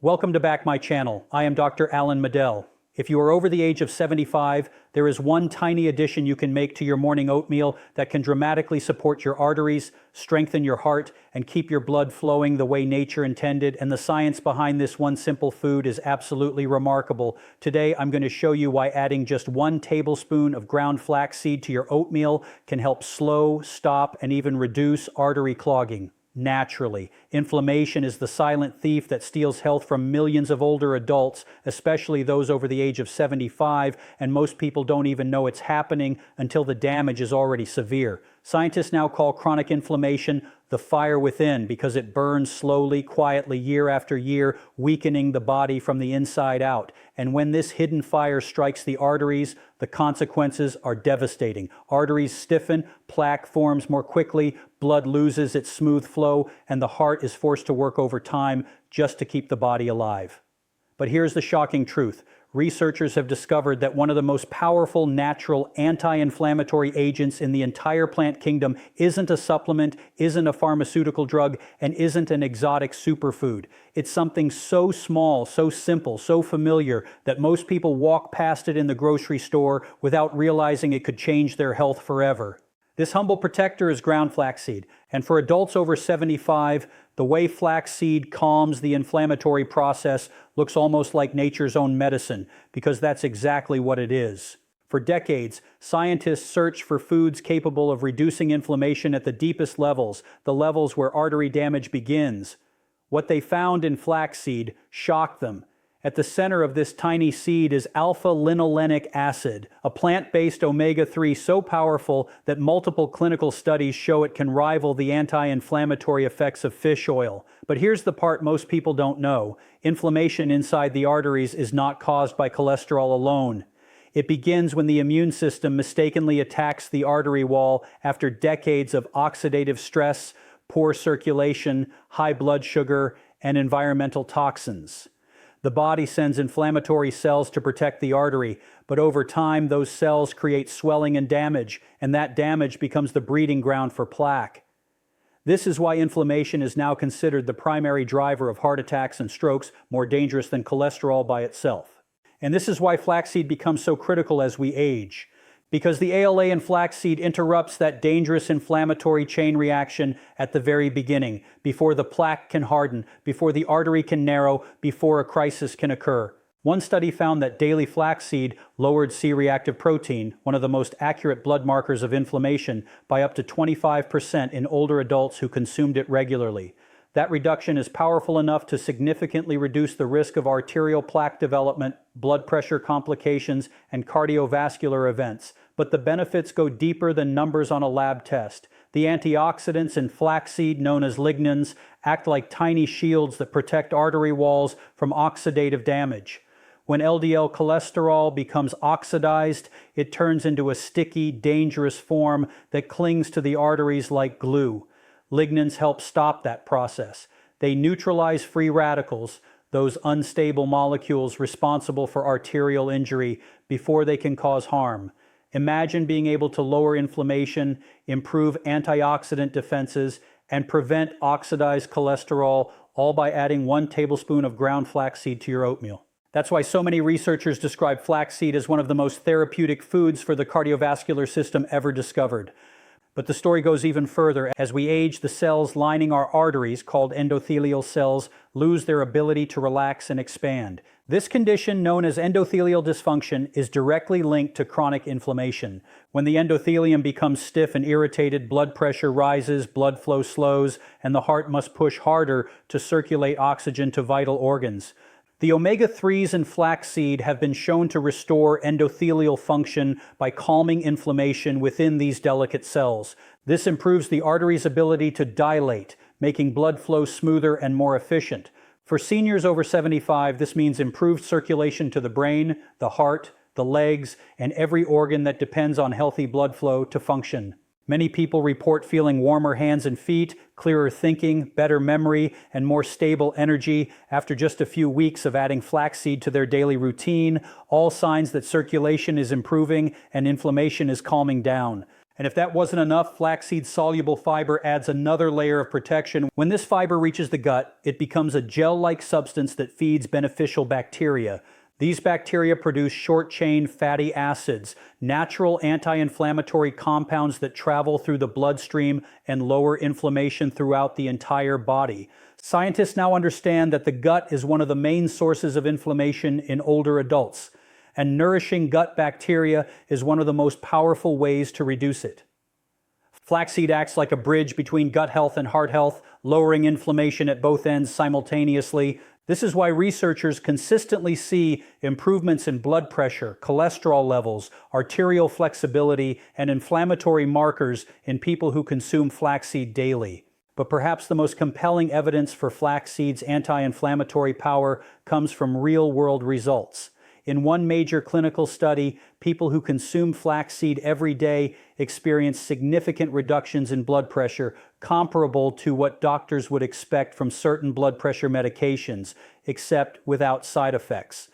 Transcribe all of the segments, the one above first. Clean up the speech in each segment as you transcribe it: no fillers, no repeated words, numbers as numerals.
Welcome to back my channel. I am Dr. Alan Mandell. If you are over the age of 75, there is one tiny addition you can make to your morning oatmeal that can dramatically support your arteries, strengthen your heart, and keep your blood flowing the way nature intended. And the science behind this one simple food is absolutely remarkable. Today, I'm going to show you why adding just 1 tablespoon of ground flaxseed to your oatmeal can help slow, stop, and even reduce artery clogging. Naturally. Inflammation is the silent thief that steals health from millions of older adults, especially those over the age of 75, and most people don't even know it's happening until the damage is already severe. Scientists now call chronic inflammation the fire within because it burns slowly, quietly, year after year, weakening the body from the inside out. And when this hidden fire strikes the arteries, the consequences are devastating. Arteries stiffen, plaque forms more quickly, blood loses its smooth flow, and the heart is forced to work overtime just to keep the body alive. But here's the shocking truth. Researchers have discovered that one of the most powerful natural anti-inflammatory agents in the entire plant kingdom isn't a supplement, isn't a pharmaceutical drug, and isn't an exotic superfood. It's something so small, so simple, so familiar that most people walk past it in the grocery store without realizing it could change their health forever. This humble protector is ground flaxseed, and for adults over 75, the way flaxseed calms the inflammatory process looks almost like nature's own medicine, because that's exactly what it is. For decades, scientists searched for foods capable of reducing inflammation at the deepest levels, the levels where artery damage begins. What they found in flaxseed shocked them. At the center of this tiny seed is alpha-linolenic acid, a plant-based omega-3 so powerful that multiple clinical studies show it can rival the anti-inflammatory effects of fish oil. But here's the part most people don't know. Inflammation inside the arteries is not caused by cholesterol alone. It begins when the immune system mistakenly attacks the artery wall after decades of oxidative stress, poor circulation, high blood sugar, and environmental toxins. The body sends inflammatory cells to protect the artery, but over time those cells create swelling and damage, and that damage becomes the breeding ground for plaque. This is why inflammation is now considered the primary driver of heart attacks and strokes, more dangerous than cholesterol by itself. And this is why flaxseed becomes so critical as we age. Because the ALA in flaxseed interrupts that dangerous inflammatory chain reaction at the very beginning, before the plaque can harden, before the artery can narrow, before a crisis can occur. One study found that daily flaxseed lowered C-reactive protein, one of the most accurate blood markers of inflammation, by up to 25% in older adults who consumed it regularly. That reduction is powerful enough to significantly reduce the risk of arterial plaque development, blood pressure complications, and cardiovascular events. But the benefits go deeper than numbers on a lab test. The antioxidants in flaxseed, known as lignans, act like tiny shields that protect artery walls from oxidative damage. When LDL cholesterol becomes oxidized, it turns into a sticky, dangerous form that clings to the arteries like glue. Lignans help stop that process. They neutralize free radicals, those unstable molecules responsible for arterial injury, before they can cause harm. Imagine being able to lower inflammation, improve antioxidant defenses, and prevent oxidized cholesterol, all by adding 1 tablespoon of ground flaxseed to your oatmeal. That's why so many researchers describe flaxseed as one of the most therapeutic foods for the cardiovascular system ever discovered. But the story goes even further. As we age, the cells lining our arteries, called endothelial cells, lose their ability to relax and expand. This condition, known as endothelial dysfunction, is directly linked to chronic inflammation. When the endothelium becomes stiff and irritated, blood pressure rises, blood flow slows, and the heart must push harder to circulate oxygen to vital organs. The omega-3s in flaxseed have been shown to restore endothelial function by calming inflammation within these delicate cells. This improves the artery's ability to dilate, making blood flow smoother and more efficient. For seniors over 75, this means improved circulation to the brain, the heart, the legs, and every organ that depends on healthy blood flow to function. Many people report feeling warmer hands and feet, clearer thinking, better memory, and more stable energy after just a few weeks of adding flaxseed to their daily routine, all signs that circulation is improving and inflammation is calming down. And if that wasn't enough, flaxseed soluble fiber adds another layer of protection. When this fiber reaches the gut, it becomes a gel-like substance that feeds beneficial bacteria. These bacteria produce short-chain fatty acids, natural anti-inflammatory compounds that travel through the bloodstream and lower inflammation throughout the entire body. Scientists now understand that the gut is one of the main sources of inflammation in older adults, and nourishing gut bacteria is one of the most powerful ways to reduce it. Flaxseed acts like a bridge between gut health and heart health, lowering inflammation at both ends simultaneously. This is why researchers consistently see improvements in blood pressure, cholesterol levels, arterial flexibility, and inflammatory markers in people who consume flaxseed daily. But perhaps the most compelling evidence for flaxseed's anti-inflammatory power comes from real-world results. In one major clinical study, people who consume flaxseed every day experienced significant reductions in blood pressure comparable to what doctors would expect from certain blood pressure medications, except without side effects.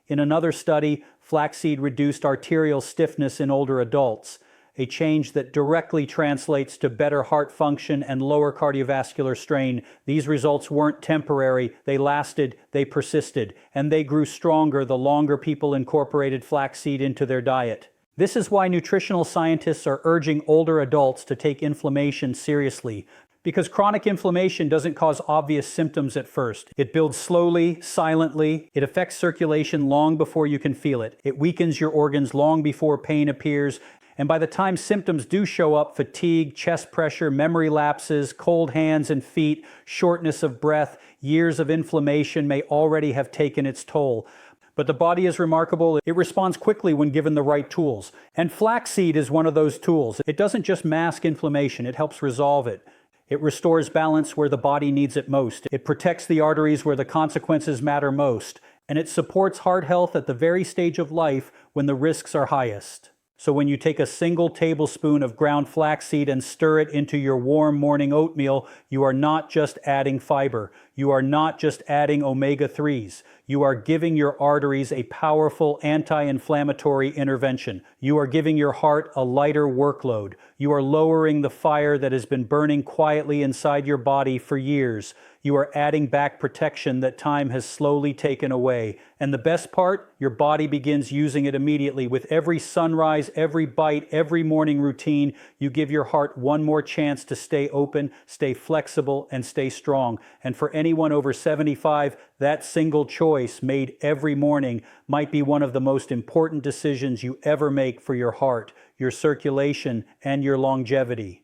In another study, flaxseed reduced arterial stiffness in older adults, a change that directly translates to better heart function and lower cardiovascular strain. These results weren't temporary, they lasted, they persisted, and they grew stronger the longer people incorporated flaxseed into their diet. This is why nutritional scientists are urging older adults to take inflammation seriously, because chronic inflammation doesn't cause obvious symptoms at first. It builds slowly, silently. It affects circulation long before you can feel it. It weakens your organs long before pain appears. And by the time symptoms do show up, fatigue, chest pressure, memory lapses, cold hands and feet, shortness of breath, years of inflammation may already have taken its toll. But the body is remarkable. It responds quickly when given the right tools. And flaxseed is one of those tools. It doesn't just mask inflammation, it helps resolve it. It restores balance where the body needs it most. It protects the arteries where the consequences matter most. And it supports heart health at the very stage of life when the risks are highest. So when you take a single tablespoon of ground flaxseed and stir it into your warm morning oatmeal, you are not just adding fiber. You are not just adding omega-3s. You are giving your arteries a powerful anti-inflammatory intervention. You are giving your heart a lighter workload. You are lowering the fire that has been burning quietly inside your body for years. You are adding back protection that time has slowly taken away. And the best part, your body begins using it immediately. With every sunrise, every bite, every morning routine, you give your heart one more chance to stay open, stay flexible, and stay strong. And for anyone over 75, that single choice made every morning might be one of the most important decisions you ever make for your heart, your circulation, and your longevity.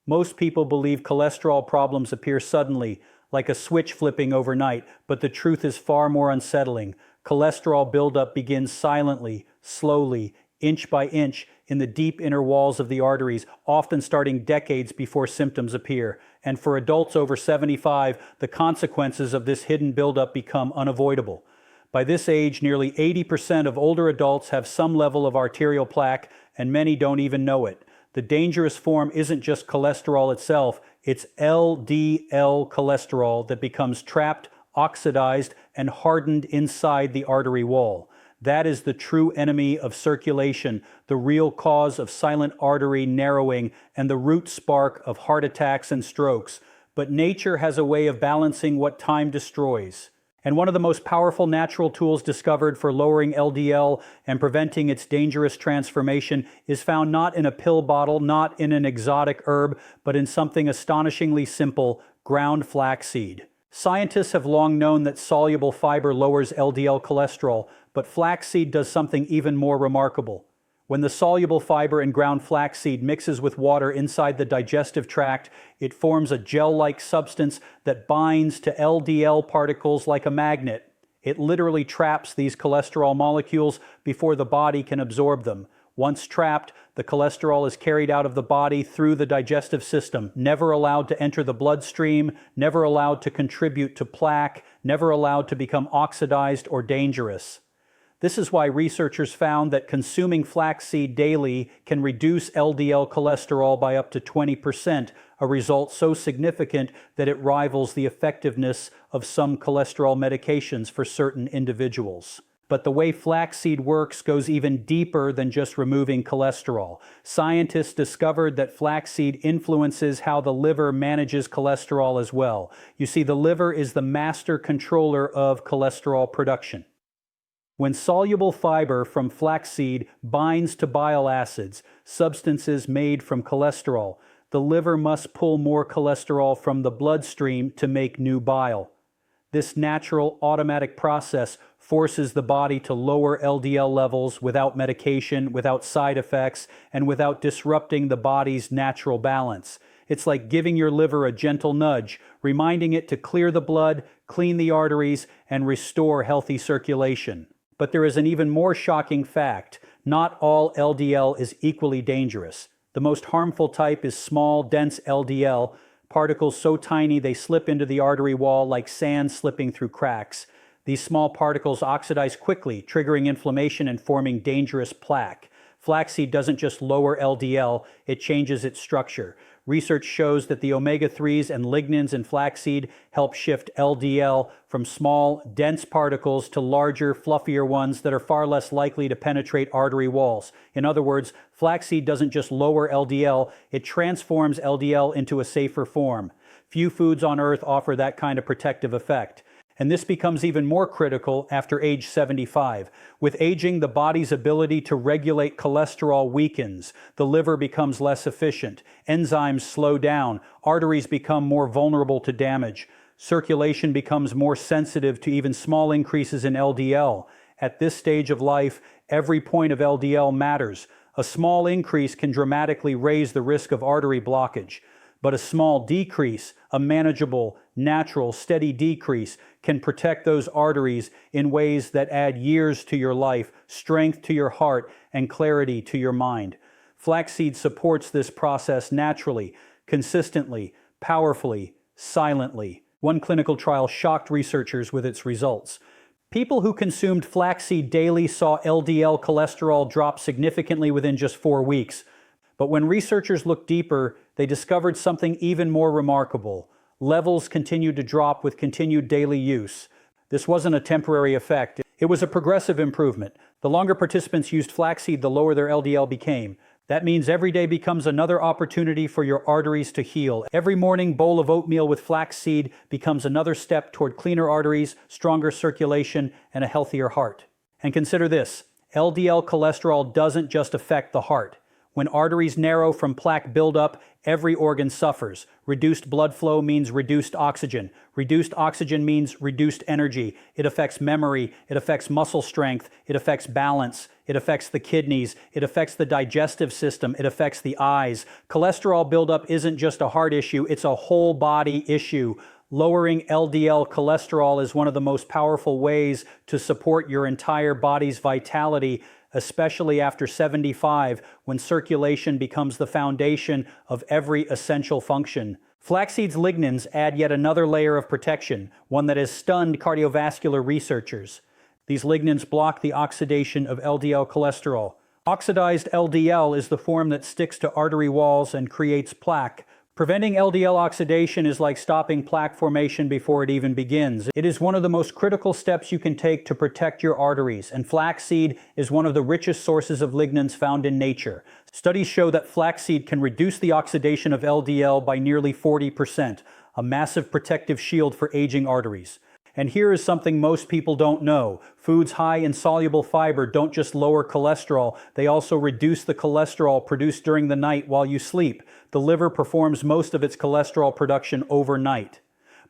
Most people believe cholesterol problems appear suddenly, like a switch flipping overnight, but the truth is far more unsettling. Cholesterol buildup begins silently, slowly, inch by inch, in the deep inner walls of the arteries, often starting decades before symptoms appear. And for adults over 75, the consequences of this hidden buildup become unavoidable. By this age, nearly 80% of older adults have some level of arterial plaque, and many don't even know it. The dangerous form isn't just cholesterol itself, it's LDL cholesterol that becomes trapped, oxidized, and hardened inside the artery wall. That is the true enemy of circulation, the real cause of silent artery narrowing, and the root spark of heart attacks and strokes. But nature has a way of balancing what time destroys. And one of the most powerful natural tools discovered for lowering LDL and preventing its dangerous transformation is found not in a pill bottle, not in an exotic herb, but in something astonishingly simple: ground flaxseed. Scientists have long known that soluble fiber lowers LDL cholesterol, but flaxseed does something even more remarkable. When the soluble fiber in ground flaxseed mixes with water inside the digestive tract, it forms a gel-like substance that binds to LDL particles like a magnet. It literally traps these cholesterol molecules before the body can absorb them. Once trapped, the cholesterol is carried out of the body through the digestive system, never allowed to enter the bloodstream, never allowed to contribute to plaque, never allowed to become oxidized or dangerous. This is why researchers found that consuming flaxseed daily can reduce LDL cholesterol by up to 20%, a result so significant that it rivals the effectiveness of some cholesterol medications for certain individuals. But the way flaxseed works goes even deeper than just removing cholesterol. Scientists discovered that flaxseed influences how the liver manages cholesterol as well. You see, the liver is the master controller of cholesterol production. When soluble fiber from flaxseed binds to bile acids, substances made from cholesterol, the liver must pull more cholesterol from the bloodstream to make new bile. This natural automatic process forces the body to lower LDL levels without medication, without side effects, and without disrupting the body's natural balance. It's like giving your liver a gentle nudge, reminding it to clear the blood, clean the arteries, and restore healthy circulation. But there is an even more shocking fact. Not all LDL is equally dangerous. The most harmful type is small, dense LDL, particles so tiny they slip into the artery wall like sand slipping through cracks. These small particles oxidize quickly, triggering inflammation and forming dangerous plaque. Flaxseed doesn't just lower LDL, it changes its structure. Research shows that the omega-3s and lignans in flaxseed help shift LDL from small, dense particles to larger, fluffier ones that are far less likely to penetrate artery walls. In other words, flaxseed doesn't just lower LDL, it transforms LDL into a safer form. Few foods on earth offer that kind of protective effect. And this becomes even more critical after age 75. With aging, the body's ability to regulate cholesterol weakens. The liver becomes less efficient. Enzymes slow down. Arteries become more vulnerable to damage. Circulation becomes more sensitive to even small increases in LDL. At this stage of life, every point of LDL matters. A small increase can dramatically raise the risk of artery blockage. But a small decrease, a manageable, natural, steady decrease, can protect those arteries in ways that add years to your life, strength to your heart, and clarity to your mind. Flaxseed supports this process naturally, consistently, powerfully, silently. One clinical trial shocked researchers with its results. People who consumed flaxseed daily saw LDL cholesterol drop significantly within just 4 weeks. But when researchers looked deeper, they discovered something even more remarkable. Levels continued to drop with continued daily use. This wasn't a temporary effect. It was a progressive improvement. The longer participants used flaxseed, the lower their LDL became. That means every day becomes another opportunity for your arteries to heal. Every morning bowl of oatmeal with flaxseed becomes another step toward cleaner arteries, stronger circulation, and a healthier heart. And consider this, LDL cholesterol doesn't just affect the heart. When arteries narrow from plaque buildup, every organ suffers. Reduced blood flow means reduced oxygen. Reduced oxygen means reduced energy. It affects memory, it affects muscle strength, it affects balance, it affects the kidneys, it affects the digestive system, it affects the eyes. Cholesterol buildup isn't just a heart issue, it's a whole body issue. Lowering LDL cholesterol is one of the most powerful ways to support your entire body's vitality, especially after 75, when circulation becomes the foundation of every essential function. Flaxseed's lignans add yet another layer of protection, one that has stunned cardiovascular researchers. These lignans block the oxidation of LDL cholesterol. Oxidized LDL is the form that sticks to artery walls and creates plaque. Preventing LDL oxidation is like stopping plaque formation before it even begins. It is one of the most critical steps you can take to protect your arteries, and flaxseed is one of the richest sources of lignans found in nature. Studies show that flaxseed can reduce the oxidation of LDL by nearly 40%, a massive protective shield for aging arteries. And here is something most people don't know. Foods high in soluble fiber don't just lower cholesterol, they also reduce the cholesterol produced during the night while you sleep. The liver performs most of its cholesterol production overnight.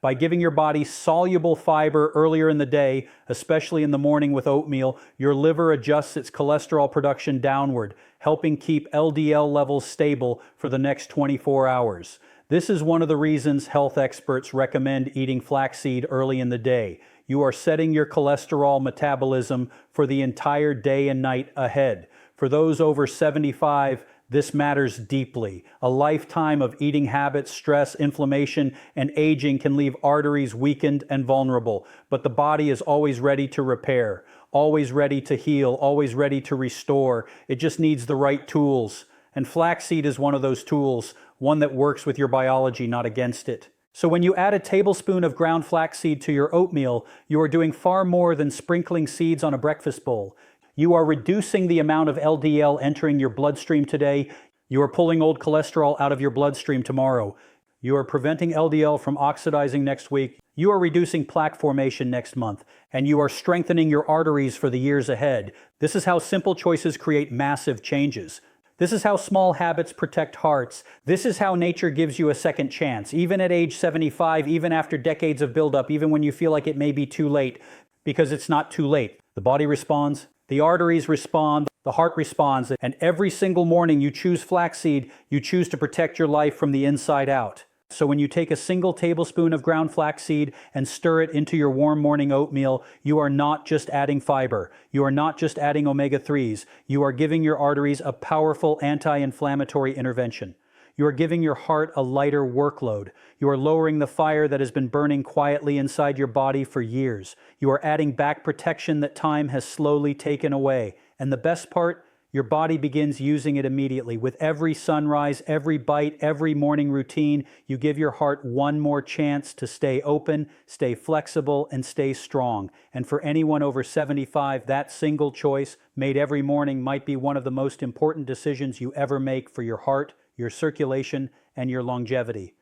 By giving your body soluble fiber earlier in the day, especially in the morning with oatmeal, your liver adjusts its cholesterol production downward, helping keep LDL levels stable for the next 24 hours. This is one of the reasons health experts recommend eating flaxseed early in the day. You are setting your cholesterol metabolism for the entire day and night ahead. For those over 75, this matters deeply. A lifetime of eating habits, stress, inflammation, and aging can leave arteries weakened and vulnerable, but the body is always ready to repair, always ready to heal, always ready to restore. It just needs the right tools. And flaxseed is one of those tools, one that works with your biology, not against it. So when you add a tablespoon of ground flaxseed to your oatmeal, you are doing far more than sprinkling seeds on a breakfast bowl. You are reducing the amount of LDL entering your bloodstream today. You are pulling old cholesterol out of your bloodstream tomorrow. You are preventing LDL from oxidizing next week. You are reducing plaque formation next month. And you are strengthening your arteries for the years ahead. This is how simple choices create massive changes. This is how small habits protect hearts. This is how nature gives you a second chance, even at age 75, even after decades of buildup, even when you feel like it may be too late, because it's not too late. The body responds, the arteries respond, the heart responds, and every single morning you choose flaxseed, you choose to protect your life from the inside out. So when you take a single tablespoon of ground flaxseed and stir it into your warm morning oatmeal, you are not just adding fiber. You are not just adding omega-3s. You are giving your arteries a powerful anti-inflammatory intervention. You are giving your heart a lighter workload. You are lowering the fire that has been burning quietly inside your body for years. You are adding back protection that time has slowly taken away. And the best part, your body begins using it immediately. With every sunrise, every bite, every morning routine, you give your heart one more chance to stay open, stay flexible, and stay strong. And for anyone over 75, that single choice made every morning might be one of the most important decisions you ever make for your heart, your circulation, and your longevity.